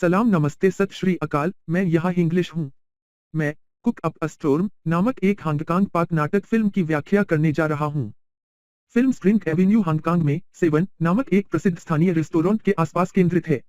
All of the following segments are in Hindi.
सलाम नमस्ते सत श्री अकाल, मैं यहाँ इंग्लिश हूँ। मैं कुक अप अ स्टोर्म नामक एक हांगकांग पाक नाटक फिल्म की व्याख्या करने जा रहा हूँ। फिल्म स्प्रिंग एवेन्यू हांगकांग में सेवन नामक एक प्रसिद्ध स्थानीय रेस्टोरेंट के आसपास केंद्रित है।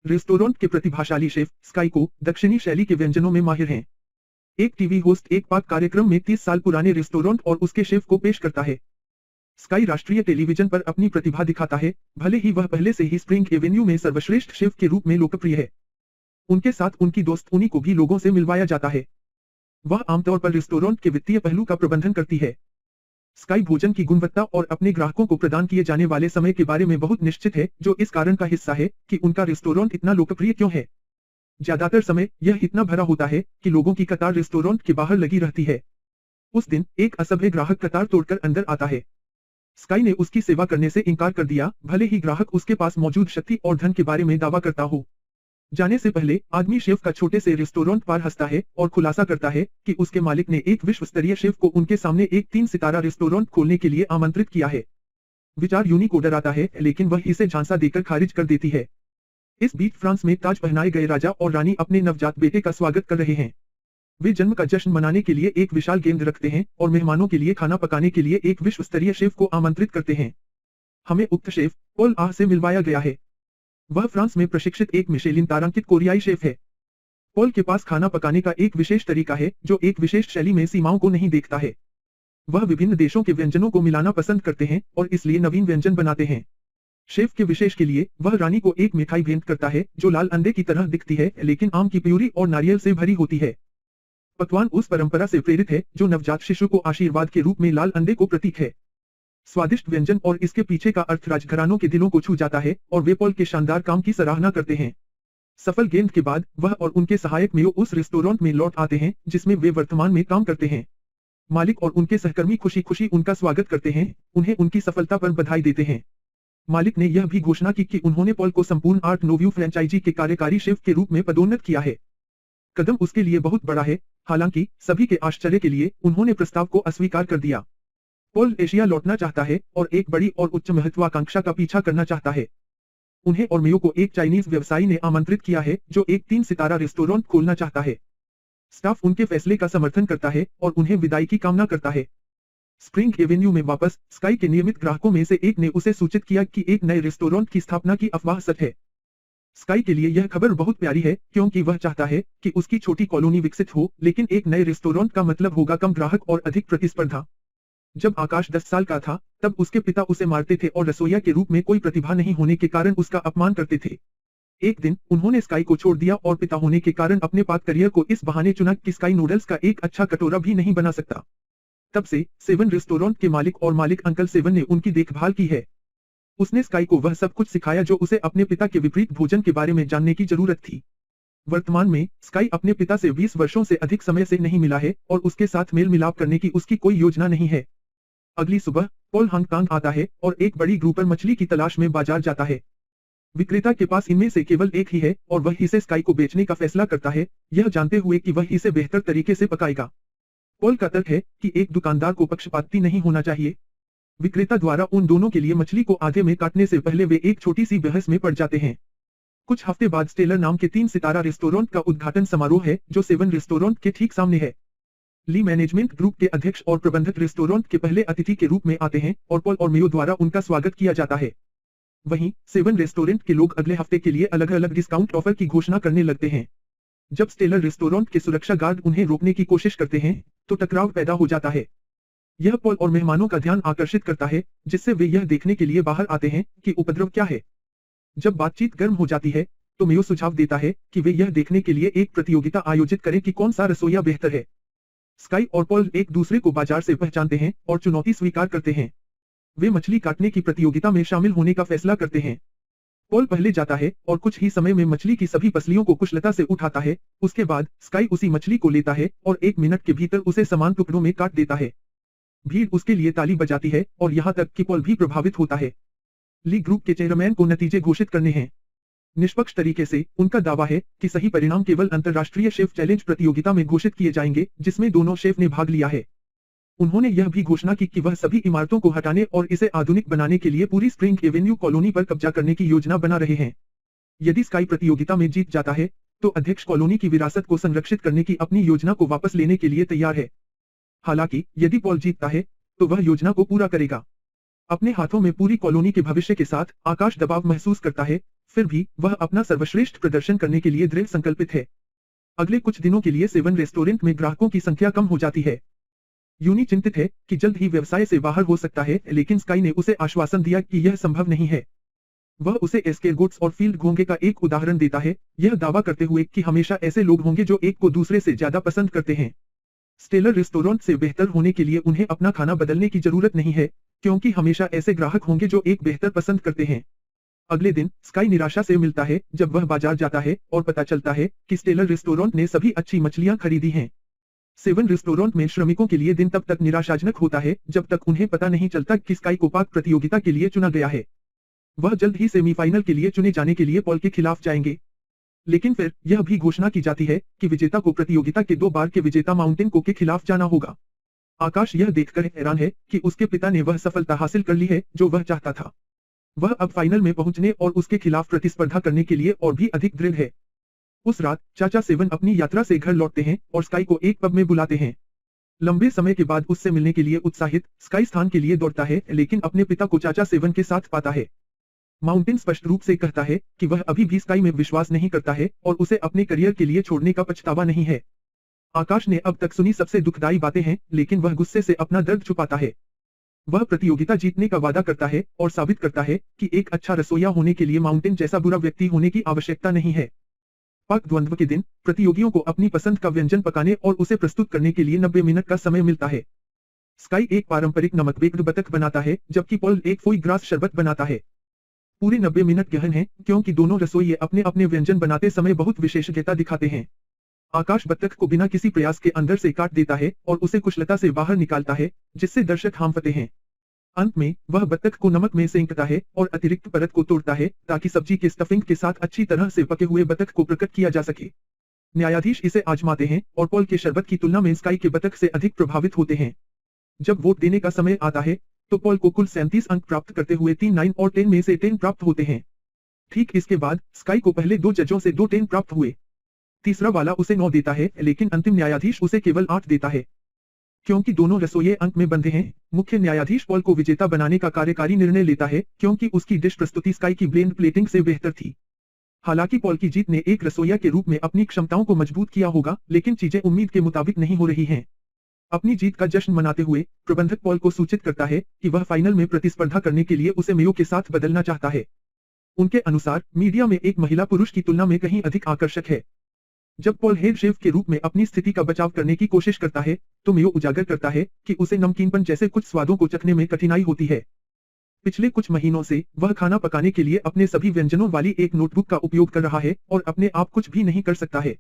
रेस्टोरेंट के प्रतिभाशाली शेफ स्काई को दक्षिणी शैली के व्यंजनों में माहिर हैं। एक टीवी होस्ट एक पाक कार्यक्रम में 30 साल पुराने रेस्टोरेंट और उसके शेफ को पेश करता है। स्काई राष्ट्रीय टेलीविजन पर अपनी प्रतिभा दिखाता है, भले ही वह पहले से ही स्प्रिंग एवेन्यू में सर्वश्रेष्ठ शेफ के रूप में लोकप्रिय है। उनके साथ उनकी दोस्त उनी को भी लोगों से मिलवाया जाता है। वह आमतौर पर रेस्टोरेंट के वित्तीय पहलू का प्रबंधन करती है। स्काई भोजन की गुणवत्ता और अपने ग्राहकों को प्रदान किए जाने वाले समय के बारे में बहुत निश्चित है, जो इस कारण का हिस्सा है कि उनका रेस्टोरेंट इतना लोकप्रिय क्यों है। ज्यादातर समय यह इतना भरा होता है कि लोगों की कतार रेस्टोरेंट के बाहर लगी रहती है। उस दिन एक असभ्य ग्राहक कतार तोड़कर अंदर आता है। स्काई ने उसकी सेवा करने से इनकार कर दिया, भले ही ग्राहक उसके पास मौजूद शक्ति और धन के बारे में दावा करता हो। जाने से पहले आदमी शेफ का छोटे से रेस्टोरेंट पर हंसता है और खुलासा करता है कि उसके मालिक ने एक विश्व स्तरीय शेफ को उनके सामने एक 3 सितारा रेस्टोरेंट खोलने के लिए आमंत्रित किया है। विचार यूनी को डराता है, लेकिन वह इसे झांसा देकर खारिज कर देती है। इस बीच फ्रांस में ताज पहनाए गए राजा और रानी अपने नवजात बेटे का स्वागत कर रहे हैं। वे जन्म का जश्न मनाने के लिए एक विशाल गेंद रखते हैं और मेहमानों के लिए खाना पकाने के लिए एक विश्व स्तरीय शेफ को आमंत्रित करते हैं। हमें उक्त शेफ पॉल आह से मिलवाया गया है। वह फ्रांस में प्रशिक्षित एक मिशेलिन तारांकित कोरियाई शेफ है। पॉल के पास खाना पकाने का एक विशेष तरीका है, जो एक विशेष शैली में सीमाओं को नहीं देखता है। वह विभिन्न देशों के व्यंजनों को मिलाना पसंद करते हैं और इसलिए नवीन व्यंजन बनाते हैं। शेफ के विशेष के लिए वह रानी को एक मिठाई भेंट करता है, जो लाल अंडे की तरह दिखती है, लेकिन आम की प्यूरी और नारियल से भरी होती है। पकवान उस परंपरा से प्रेरित है जो नवजात शिशु को आशीर्वाद के रूप में लाल अंडे को प्रतीक है। स्वादिष्ट व्यंजन और इसके पीछे का अर्थ राजघरानों के दिलों को छू जाता है और वे पॉल के शानदार काम की सराहना करते हैं। सफल गेंद के बाद वह और उनके सहायक मेयो उस रेस्टोरेंट में लौट आते हैं जिसमें वे वर्तमान में काम करते हैं। मालिक और उनके सहकर्मी खुशी खुशी उनका स्वागत करते हैं, उन्हें उनकी सफलता पर बधाई देते हैं। मालिक ने यह भी घोषणा की कि उन्होंने पॉल को संपूर्ण आर्ट नोव्यू फ्रेंचाइजी के कार्यकारी शेफ के रूप में पदोन्नत किया है। कदम उसके लिए बहुत बड़ा है, हालांकि सभी के आश्चर्य के लिए उन्होंने प्रस्ताव को अस्वीकार कर दिया। पॉल एशिया लौटना चाहता है और एक बड़ी और उच्च महत्वाकांक्षा का पीछा करना चाहता है। उन्हें और मेयो को एक चाइनीज व्यवसायी ने आमंत्रित किया है जो एक 3 सितारा रेस्टोरेंट खोलना चाहता है। स्टाफ उनके फैसले का समर्थन करता है और उन्हें विदाई की कामना करता है। स्प्रिंग एवेन्यू में वापस स्काई के नियमित ग्राहकों में से एक ने उसे सूचित किया कि एक नए रेस्टोरेंट की स्थापना की अफवाह सच है। स्काई के लिए यह खबर बहुत प्यारी है, क्योंकि वह चाहता है कि उसकी छोटी कॉलोनी विकसित हो, लेकिन एक नए रेस्टोरेंट का मतलब होगा कम ग्राहक और अधिक प्रतिस्पर्धा। जब आकाश 10 साल का था, तब उसके पिता उसे मारते थे और रसोइया के रूप में कोई प्रतिभा नहीं होने के कारण उसका अपमान करते थे। एक दिन उन्होंने स्काई को छोड़ दिया और पिता होने के कारण अपने पाक करियर को इस बहाने चुना कि स्काई नूडल्स का एक अच्छा कटोरा भी नहीं बना सकता। तब से सेवन रेस्टोरेंट के मालिक और मालिक अंकल सेवन ने उनकी देखभाल की है। उसने स्काई को वह सब कुछ सिखाया जो उसे अपने पिता के विपरीत भोजन के बारे में जानने की जरूरत थी। वर्तमान में स्काई अपने पिता से 20 वर्षों से अधिक समय से नहीं मिला है और उसके साथ मेल मिलाप करने की उसकी कोई योजना नहीं है। अगली सुबह पॉल हांगकांग आता है और एक बड़ी ग्रुपर मछली की तलाश में बाजार जाता है। विक्रेता के पास इनमें से केवल एक ही है और वह इसे स्काई को बेचने का फैसला करता है, यह जानते हुए कि वह इसे बेहतर तरीके से पकाएगा। पॉल का तर्क है कि एक दुकानदार को पक्षपाती नहीं होना चाहिए। विक्रेता द्वारा उन दोनों के लिए मछली को आधे में काटने से पहले वे एक छोटी सी बहस में पड़ जाते हैं। कुछ हफ्ते बाद स्टेलर नाम के 3 सितारा रेस्टोरेंट का उद्घाटन समारोह है, जो सेवन रेस्टोरेंट के ठीक सामने है। ली मैनेजमेंट ग्रुप के अध्यक्ष और प्रबंधक रेस्टोरेंट के पहले अतिथि के रूप में आते हैं और पॉल और मेयो द्वारा उनका स्वागत किया जाता है। वहीं सेवन रेस्टोरेंट के लोग अगले हफ्ते के लिए अलग अलग डिस्काउंट ऑफर की घोषणा करने लगते हैं। जब स्टेलर रेस्टोरेंट के सुरक्षा गार्ड उन्हें रोकने की कोशिश करते हैं, तो टकराव पैदा हो जाता है। यह पॉल और मेहमानों का ध्यान आकर्षित करता है, जिससे वे यह देखने के लिए बाहर आते हैं कि उपद्रव क्या है। जब बातचीत गर्म हो जाती है, तो मेयो सुझाव देता है कि वे यह देखने के लिए एक प्रतियोगिता आयोजित करें कि कौन सा रसोइया बेहतर है। स्काई और पॉल एक दूसरे को बाजार से पहचानते हैं और चुनौती स्वीकार करते हैं। वे मछली काटने की प्रतियोगिता में शामिल होने का फैसला करते हैं। पॉल पहले जाता है और कुछ ही समय में मछली की सभी पसलियों को कुशलता से उठाता है। उसके बाद स्काई उसी मछली को लेता है और 1 मिनट के भीतर उसे समान टुकड़ों में काट देता है। भीड़ उसके लिए ताली बजाती है और यहाँ तक कि पॉल भी प्रभावित होता है। ली ग्रुप के चेयरमैन को नतीजे घोषित करने हैं। निष्पक्ष तरीके से उनका दावा है कि सही परिणाम केवल अंतर्राष्ट्रीय शेफ चैलेंज प्रतियोगिता में घोषित किए जाएंगे, जिसमें दोनों शेफ ने भाग लिया है। उन्होंने यह भी घोषणा की कि वह सभी इमारतों को हटाने और इसे आधुनिक बनाने के लिए पूरी स्प्रिंग एवेन्यू कॉलोनी पर कब्जा करने की योजना बना रहे हैं। यदि स्काई प्रतियोगिता में जीत जाता है, तो अध्यक्ष कॉलोनी की विरासत को संरक्षित करने की अपनी योजना को वापस लेने के लिए तैयार है। हालांकि यदि पॉल जीतता है, तो वह योजना को पूरा करेगा। अपने हाथों में पूरी कॉलोनी के भविष्य के साथ आकाश दबाव महसूस करता है, फिर भी वह अपना सर्वश्रेष्ठ प्रदर्शन करने के लिए दृढ़ संकल्पित है। अगले कुछ दिनों के लिए 7 रेस्टोरेंट में ग्राहकों की संख्या कम हो जाती है। यूनी चिंतित है कि जल्द ही व्यवसाय से बाहर हो सकता है, लेकिन स्काई ने उसे आश्वासन दिया कि यह संभव नहीं है। वह उसे एस्केरगोट्स और फील्ड घोंगे का एक उदाहरण देता है, यह दावा करते हुए कि हमेशा ऐसे लोग होंगे जो एक को दूसरे से ज्यादा पसंद करते हैं। स्टेलर रेस्टोरेंट से बेहतर होने के लिए उन्हें अपना खाना बदलने की जरूरत नहीं है, क्योंकि हमेशा ऐसे ग्राहक होंगे जो एक बेहतर पसंद करते हैं। अगले दिन स्काई निराशा से मिलता है जब वह बाजार जाता है और पता चलता है कि स्टेलर रेस्टोरेंट ने सभी अच्छी मछलियां खरीदी हैं। 7 रेस्टोरेंट में श्रमिकों के लिए दिन तब तक निराशाजनक होता है जब तक उन्हें पता नहीं चलता कि स्काई को पाक प्रतियोगिता के लिए चुना गया है। वह जल्द ही सेमीफाइनल के लिए चुने जाने के लिए पॉल के खिलाफ जाएंगे। लेकिन फिर यह भी घोषणा की जाती है कि विजेता को प्रतियोगिता के 2 बार के विजेता माउंटेन को के खिलाफ जाना होगा। आकाश यह देखकर हैरान है कि उसके पिता ने वह सफलता हासिल कर ली है जो वह चाहता था। वह अब फाइनल में पहुंचने और उसके खिलाफ प्रतिस्पर्धा करने के लिए और भी अधिक दृढ़ है। उस रात चाचा 7 अपनी यात्रा से घर लौटते हैं और स्काई को एक पब में बुलाते हैं। लंबे समय के बाद उससे मिलने के लिए उत्साहित स्काई स्थान के लिए दौड़ता है, लेकिन अपने पिता को चाचा 7 के साथ पाता है। माउंटेन स्पष्ट रूप से कहता है कि वह अभी भी स्काई में विश्वास नहीं करता है और उसे अपने करियर के लिए छोड़ने का पछतावा नहीं है। आकाश ने अब तक सुनी सबसे दुखदायी बातें हैं, लेकिन वह गुस्से से अपना दर्द छुपाता है। वह प्रतियोगिता जीतने का वादा करता है और साबित करता है कि एक अच्छा रसोइया होने के लिए माउंटेन जैसा बुरा व्यक्ति होने की आवश्यकता नहीं है। पाक द्वंद्व के दिन प्रतियोगियों को अपनी पसंद का व्यंजन पकाने और उसे प्रस्तुत करने के लिए 90 मिनट का समय मिलता है। स्काई एक पारंपरिक नमक बेक्ड बतख बनाता है, जबकि पॉल एक फोई ग्रास शरबत बनाता है। पूरे 90 मिनट गहन हैं, क्योंकि दोनों रसोइये अपने अपने व्यंजन बनाते समय बहुत विशेषज्ञता दिखाते हैं। आकाश बतख को बिना किसी प्रयास के अंदर से काट देता है और उसे कुशलता से बाहर निकालता है, जिससे दर्शक हांफते हैं। अंत में वह बतख को नमक में सेंकता है और अतिरिक्त परत को तोड़ता है ताकि सब्जी के स्टफिंग के साथ अच्छी तरह से पके हुए बतख को प्रकट किया जा सके। न्यायाधीश इसे आजमाते हैं और पॉल के शरबत की तुलना में स्काई के बतख से अधिक प्रभावित होते हैं। जब वोट देने का समय आता है, तो पॉल को कुल 37 अंक प्राप्त करते हुए 3 9 और 10 में से 10 प्राप्त होते हैं। ठीक इसके बाद स्काई को पहले 2 जजों से 2 10 प्राप्त हुए। तीसरा वाला उसे 9 देता है, लेकिन अंतिम न्यायाधीश उसे केवल 8 देता है। क्योंकि दोनों रसोइये अंक में बंधे हैं, मुख्य न्यायाधीश पॉल को विजेता बनाने का कार्यकारी निर्णय लेता है, क्योंकि उसकी डिश प्रस्तुति स्काई की ब्लेंड प्लेटिंग से बेहतर थी। हालांकि पॉल की जीत ने एक रसोइया के रूप में अपनी क्षमताओं को मजबूत किया होगा, लेकिन चीजें उम्मीद के मुताबिक नहीं हो रही हैं। अपनी जीत का जश्न मनाते हुए प्रबंधक पॉल को सूचित करता है कि वह फाइनल में प्रतिस्पर्धा करने के लिए उसे मेयो के साथ बदलना चाहता है। उनके अनुसार मीडिया में एक महिला पुरुष की तुलना में कहीं अधिक आकर्षक है। जब पॉल हेड शेफ के रूप में अपनी स्थिति का बचाव करने की कोशिश करता है, तो मेयो उजागर करता है कि उसे नमकीनपन जैसे कुछ स्वादों को चखने में कठिनाई होती है। पिछले कुछ महीनों से वह खाना पकाने के लिए अपने सभी व्यंजनों वाली एक नोटबुक का उपयोग कर रहा है और अपने आप कुछ भी नहीं कर सकता है।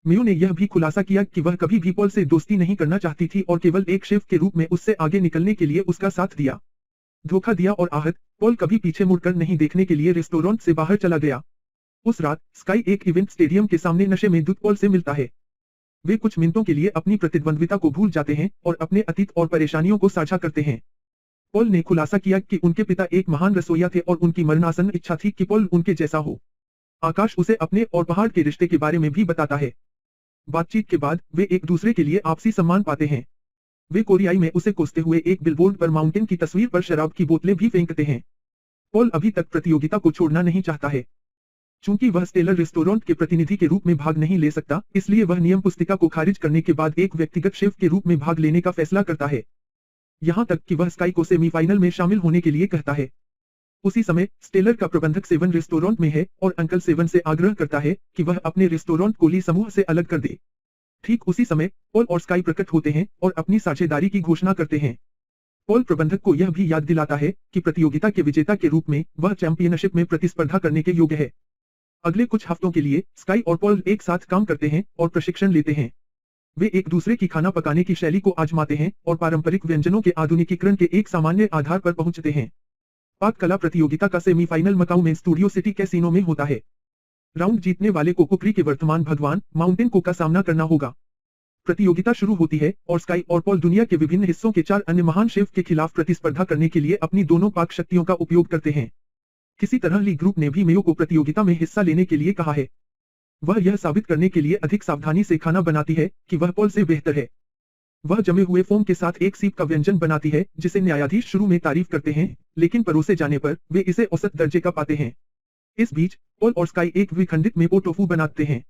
मेयो ने यह भी खुलासा किया कि वह कभी भी पॉल से दोस्ती नहीं करना चाहती थी और केवल एक शेफ के रूप में उससे आगे निकलने के लिए उसका साथ दिया। धोखा दिया और आहत, पॉल कभी पीछे मुड़कर नहीं देखने के लिए रेस्टोरेंट से बाहर चला गया। उस रात स्काई एक इवेंट स्टेडियम के सामने नशे में धुत पॉल से मिलता है। वे कुछ मिनटों के लिए अपनी प्रतिद्वंद्विता को भूल जाते हैं और अपने अतीत और परेशानियों को साझा करते हैं। पॉल ने खुलासा किया कि उनके पिता एक महान रसोइया थे और उनकी मरणासन इच्छा थी कि पॉल उनके जैसा हो। आकाश उसे अपने और पहाड़ के रिश्ते के बारे में भी बताता है। बातचीत के बाद वे एक दूसरे के लिए आपसी सम्मान पाते हैं। वे कोरियाई में उसे कोसते हुए एक बिलबोर्ड पर माउंटेन की तस्वीर पर शराब की बोतलें भी फेंकते हैं। पॉल अभी तक प्रतियोगिता को छोड़ना नहीं चाहता है। चूंकि वह स्टेलर रेस्टोरेंट के प्रतिनिधि के रूप में भाग नहीं ले सकता, इसलिए वह नियम पुस्तिका को खारिज करने के बाद एक व्यक्तिगत शेफ के रूप में भाग लेने का फैसला करता है। यहां तक कि वह स्काई को सेमीफाइनल में शामिल होने के लिए कहता है। उसी समय स्टेलर का प्रबंधक 7 रेस्टोरेंट में है और अंकल 7 से आग्रह करता है कि वह अपने रेस्टोरेंट को ली समूह से अलग कर दे। ठीक उसी समय पॉल और स्काई प्रकट होते हैं और अपनी साझेदारी की घोषणा करते हैं। पॉल प्रबंधक को यह भी याद दिलाता है कि प्रतियोगिता के विजेता के रूप में वह चैंपियनशिप में प्रतिस्पर्धा करने के योग्य है। अगले कुछ हफ्तों के लिए स्काई और पॉल एक साथ काम करते हैं और प्रशिक्षण लेते हैं। वे एक दूसरे की खाना पकाने की शैली को आजमाते हैं और पारंपरिक व्यंजनों के आधुनिकीकरण के एक सामान्य आधार पर पहुंचते हैं। पाक कला प्रतियोगिता का सेमीफाइनल मकाऊ में स्टूडियो सिटी कैसीनो में होता है। राउंड जीतने वाले को कुकरी के वर्तमान भगवान माउंटेन को का सामना करना होगा। प्रतियोगिता शुरू होती है और स्काई और पॉल दुनिया के विभिन्न हिस्सों के 4 अन्य महान शेफ के खिलाफ प्रतिस्पर्धा करने के लिए अपनी दोनों पाक शक्तियों का उपयोग करते हैं। किसी तरह ली ग्रुप ने भी मेयो को प्रतियोगिता में हिस्सा लेने के लिए कहा है। वह यह साबित करने के लिए अधिक सावधानी से खाना बनाती है कि वह पॉल से बेहतर है। वह जमे हुए फोम के साथ एक सीप का व्यंजन बनाती है जिसे न्यायाधीश शुरू में तारीफ करते हैं, लेकिन परोसे जाने पर वे इसे औसत दर्जे का पाते हैं। इस बीच पॉल और स्काई एक विखंडित मेपो टोफू बनाते हैं।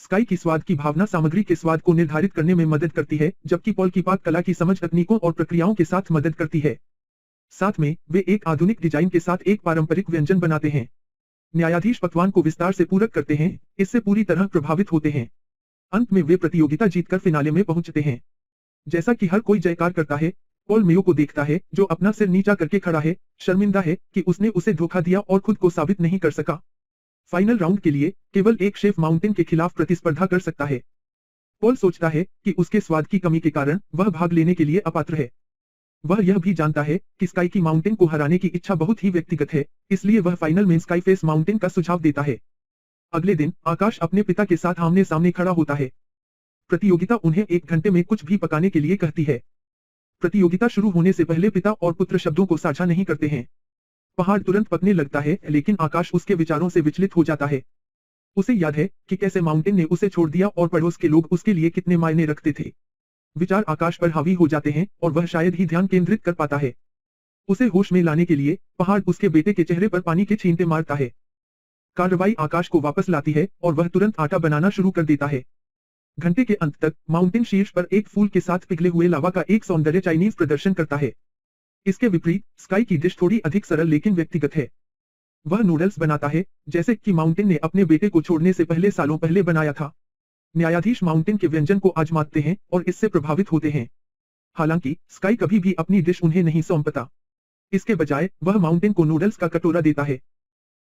स्काई की स्वाद की भावना सामग्री के स्वाद को निर्धारित करने में मदद करती है, जबकि पॉल की पाक कला की समझ तकनीकों और प्रक्रियाओं के साथ मदद करती है। साथ में वे एक आधुनिक डिजाइन के साथ एक पारंपरिक व्यंजन बनाते हैं। न्यायाधीश पकवान को विस्तार से पूरक करते हैं, इससे पूरी तरह प्रभावित होते हैं। अंत में वे प्रतियोगिता जीतकर फिनाले में पहुंचते हैं। जैसा कि हर कोई जयकार करता है, पॉल मेयो को देखता है जो अपना सिर नीचा करके खड़ा है, शर्मिंदा है कि उसने उसे धोखा दिया और खुद को साबित नहीं कर सका। फाइनल राउंड के लिए केवल एक शेफ माउंटेन के खिलाफ प्रतिस्पर्धा कर सकता है। पॉल सोचता है कि उसके स्वाद की कमी के कारण वह भाग लेने के लिए अपात्र है। वह यह भी जानता है कि स्काई की माउंटेन को हराने की इच्छा बहुत ही व्यक्तिगत है, इसलिए वह फाइनल में स्काई फेस माउंटेन का सुझाव देता है। अगले दिन आकाश अपने पिता के साथ आमने सामने खड़ा होता है। प्रतियोगिता उन्हें 1 घंटे में कुछ भी पकाने के लिए कहती है। प्रतियोगिता शुरू होने से पहले पिता और पुत्र शब्दों को साझा नहीं करते हैं। पहाड़ तुरंत पकने लगता है, लेकिन आकाश उसके विचारों से विचलित हो जाता है। उसे याद है कि कैसे माउंटेन ने उसे छोड़ दिया और पड़ोस के लोग उसके लिए कितने मायने रखते थे। विचार आकाश पर हावी हो जाते हैं और वह शायद ही ध्यान केंद्रित कर पाता है। उसे होश में लाने के लिए पहाड़ उसके बेटे के चेहरे पर पानी के छींटे मारता है। कार्रवाई आकाश को वापस लाती है और वह तुरंत आटा बनाना शुरू कर देता है। घंटे के अंत तक माउंटेन शीर्ष पर एक फूल के साथ पिघले हुए लावा का एक सौंदर्य चाइनीज प्रदर्शन करता है। इसके विपरीत स्काई की डिश थोड़ी अधिक सरल लेकिन व्यक्तिगत है। वह नूडल्स बनाता है, जैसे कि माउंटेन ने अपने बेटे को छोड़ने से पहले सालों पहले बनाया था। न्यायाधीश माउंटेन के व्यंजन को आजमाते हैं और इससे प्रभावित होते हैं। हालांकि स्काई कभी भी अपनी डिश उन्हें नहीं सौंपता। इसके बजाय वह माउंटेन को नूडल्स का कटोरा देता है।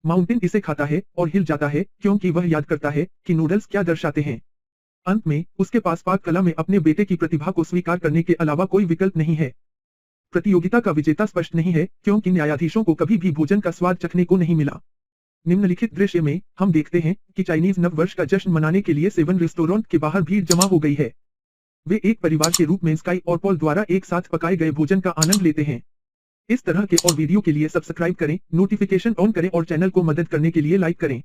माउंटेन इसे खाता है और हिल जाता है क्योंकि वह याद करता है कि नूडल्स क्या दर्शाते हैं। अंत में उसके पास पाक कला में अपने बेटे की प्रतिभा को स्वीकार करने के अलावा कोई विकल्प नहीं है। प्रतियोगिता का विजेता स्पष्ट नहीं है क्योंकि न्यायाधीशों को कभी भी भोजन का स्वाद चखने को नहीं मिला। निम्नलिखित दृश्य में हम देखते हैं कि चाइनीज नववर्ष का जश्न मनाने के लिए 7 रेस्टोरेंट के बाहर भीड़ जमा हो गई है। वे एक परिवार के रूप में स्काई और पॉल द्वारा एक साथ पकाए गए भोजन का आनंद लेते हैं। इस तरह के और वीडियो के लिए सब्सक्राइब करें, नोटिफिकेशन ऑन करें और चैनल को मदद करने के लिए लाइक करें।